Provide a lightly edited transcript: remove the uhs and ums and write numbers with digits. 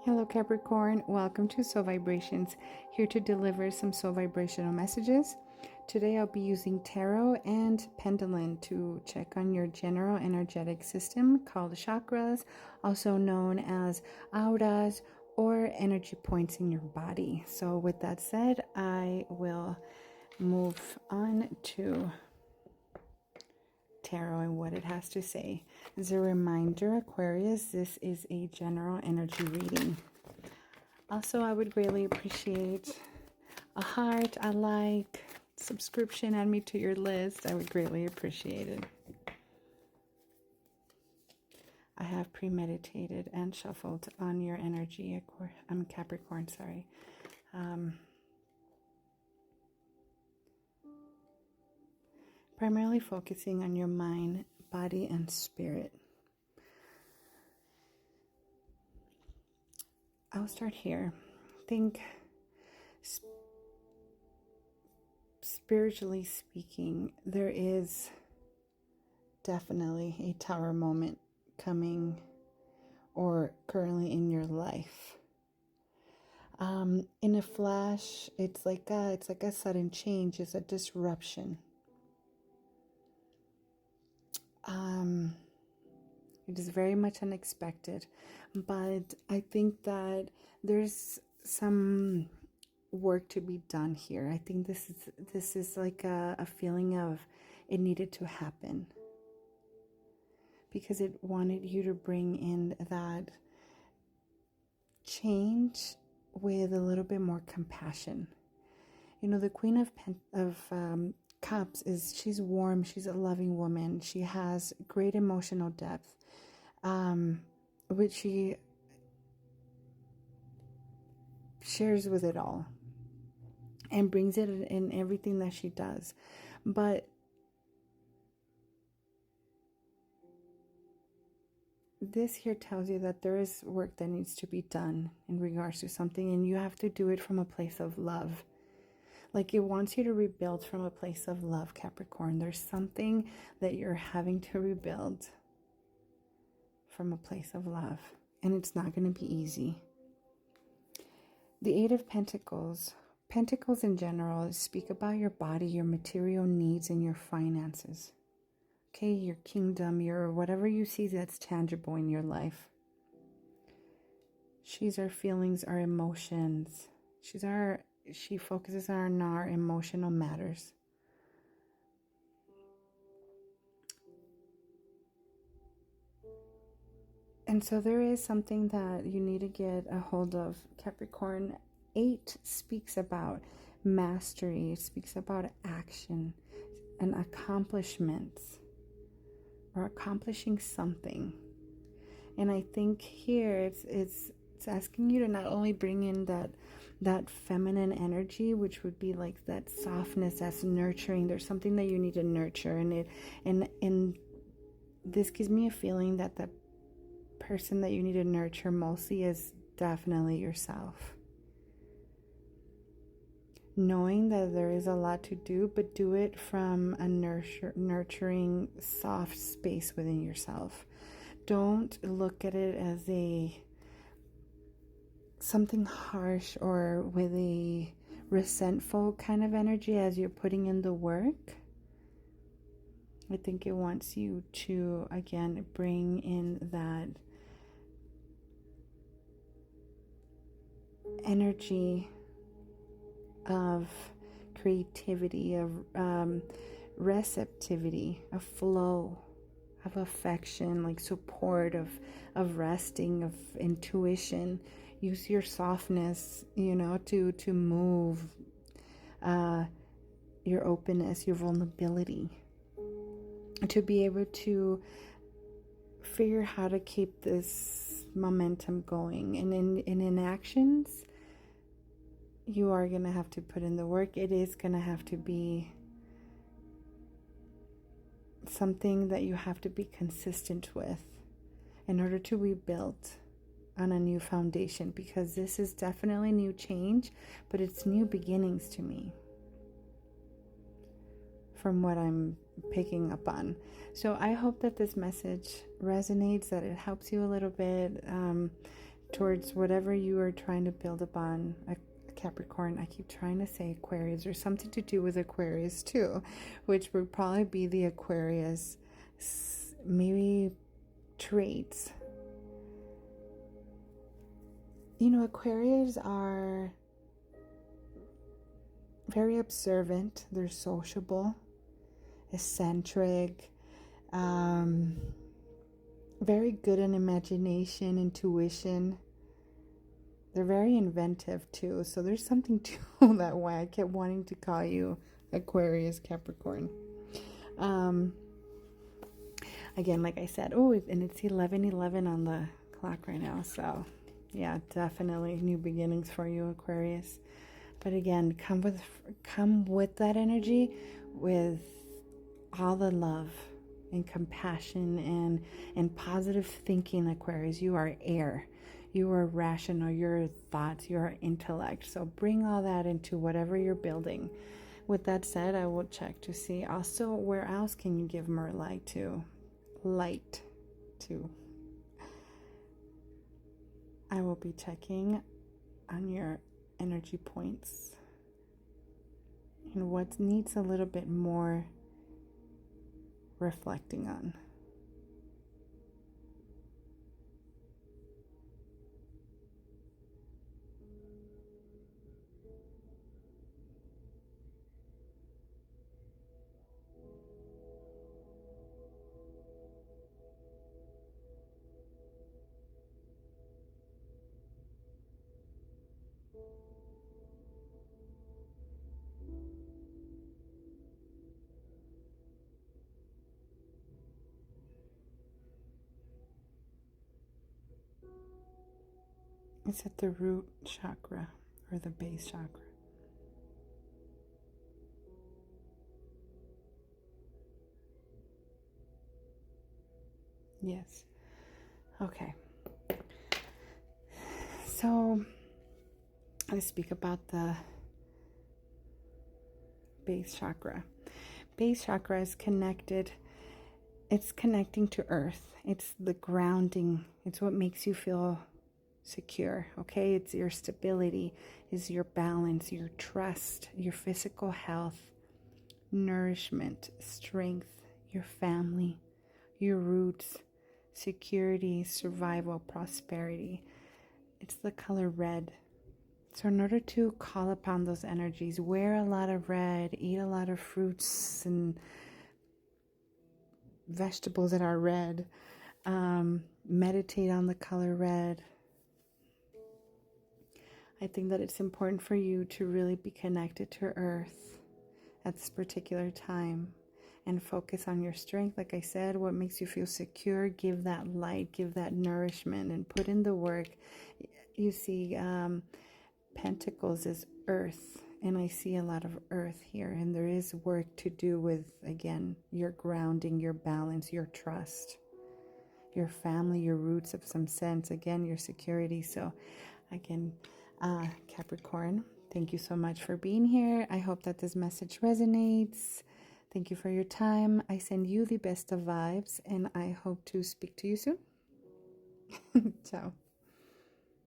Hello Capricorn, welcome to Soul Vibrations, here to deliver some soul vibrational messages. Today I'll be using tarot and pendulum to check on your general energetic system called chakras, also known as auras or energy points in your body. So with that said, I will move on to tarot and what it has to say. As a reminder, Aquarius, this is a general energy reading. Also, I would greatly appreciate a heart, a like, subscription, add me to your list. I would greatly appreciate it. I have premeditated and shuffled on your energy. I'm Capricorn, sorry. Primarily focusing on your mind, body, and spirit. I'll start here. Think spiritually speaking, there is definitely a tower moment coming or currently in your life. In a flash, it's like a sudden change, it's a disruption. It is very much unexpected, but I think that there's some work to be done here. I think this is like a feeling of it needed to happen because it wanted you to bring in that change with a little bit more compassion. You know, the Queen of Cups she's warm, she's a loving woman, she has great emotional depth, which she shares with it all and brings it in everything that she does. But this here tells you that there is work that needs to be done in regards to something, and you have to do it from a place of love. Like, it wants you to rebuild from a place of love, Capricorn. There's something that you're having to rebuild from a place of love, and it's not going to be easy. The Eight of Pentacles. Pentacles in general speak about your body, your material needs, and your finances. Okay, your kingdom, your whatever you see that's tangible in your life. She's our feelings, our emotions. She focuses on our emotional matters. And so there is something that you need to get a hold of, Capricorn. 8 speaks about mastery. It speaks about action and accomplishments or accomplishing something. And I think here it's asking you to not only bring in that feminine energy, which would be like that softness, that's nurturing. There's something that you need to nurture, and this gives me a feeling that the person that you need to nurture mostly is definitely yourself. Knowing that there is a lot to do, but do it from a nurturing, soft space within yourself. Don't look at it as something harsh or with a resentful kind of energy as you're putting in the work. I think it wants you to, again, bring in that energy of creativity, of receptivity, of flow, of affection, like support, of resting, of intuition. Use your softness, to move, your openness, your vulnerability, to be able to figure how to keep this momentum going. And in actions, you are going to have to put in the work. It is going to have to be something that you have to be consistent with in order to rebuild on a new foundation, because this is definitely new change, but it's new beginnings to me from what I'm picking up on. So I hope that this message resonates, that it helps you a little bit. towards whatever you are trying to build upon. Capricorn, I keep trying to say Aquarius, or something to do with Aquarius too, which would probably be the Aquarius maybe traits. You know, Aquarius are very observant, they're sociable, eccentric, very good in imagination, intuition. They're very inventive too. So there's something to that why I kept wanting to call you Aquarius, Capricorn. Again, like I said, and it's 11:11 on the clock right now. So yeah, definitely new beginnings for you, Aquarius. But again, come with that energy, with all the love and compassion and positive thinking, Aquarius. You are air. You are rational, your thoughts, your intellect. So bring all that into whatever you're building. With that said, I will check to see also where else can you give more light to. I will be checking on your energy points and what needs a little bit more reflecting on. It's at the root chakra or the base chakra. Yes. Okay. So let's speak about the base chakra. Base chakra is connected. It's connecting to earth. It's the grounding. It's what makes you feel secure. Okay. It's your stability, is your balance, your trust, your physical health, nourishment, strength, your family, your roots, security, survival, prosperity. It's the color red. So in order to call upon those energies, wear a lot of red, eat a lot of fruits and vegetables that are red, meditate on the color red. I think that it's important for you to really be connected to earth at this particular time and focus on your strength. Like I said, what makes you feel secure, give that light, give that nourishment, and put in the work. You see, Pentacles is earth, and I see a lot of earth here, and there is work to do with, again, your grounding, your balance, your trust, your family, your roots of some sense, again, your security. So again, Capricorn, thank you so much for being here. I hope that this message resonates. Thank you for your time. I send you the best of vibes, and I hope to speak to you soon. Ciao.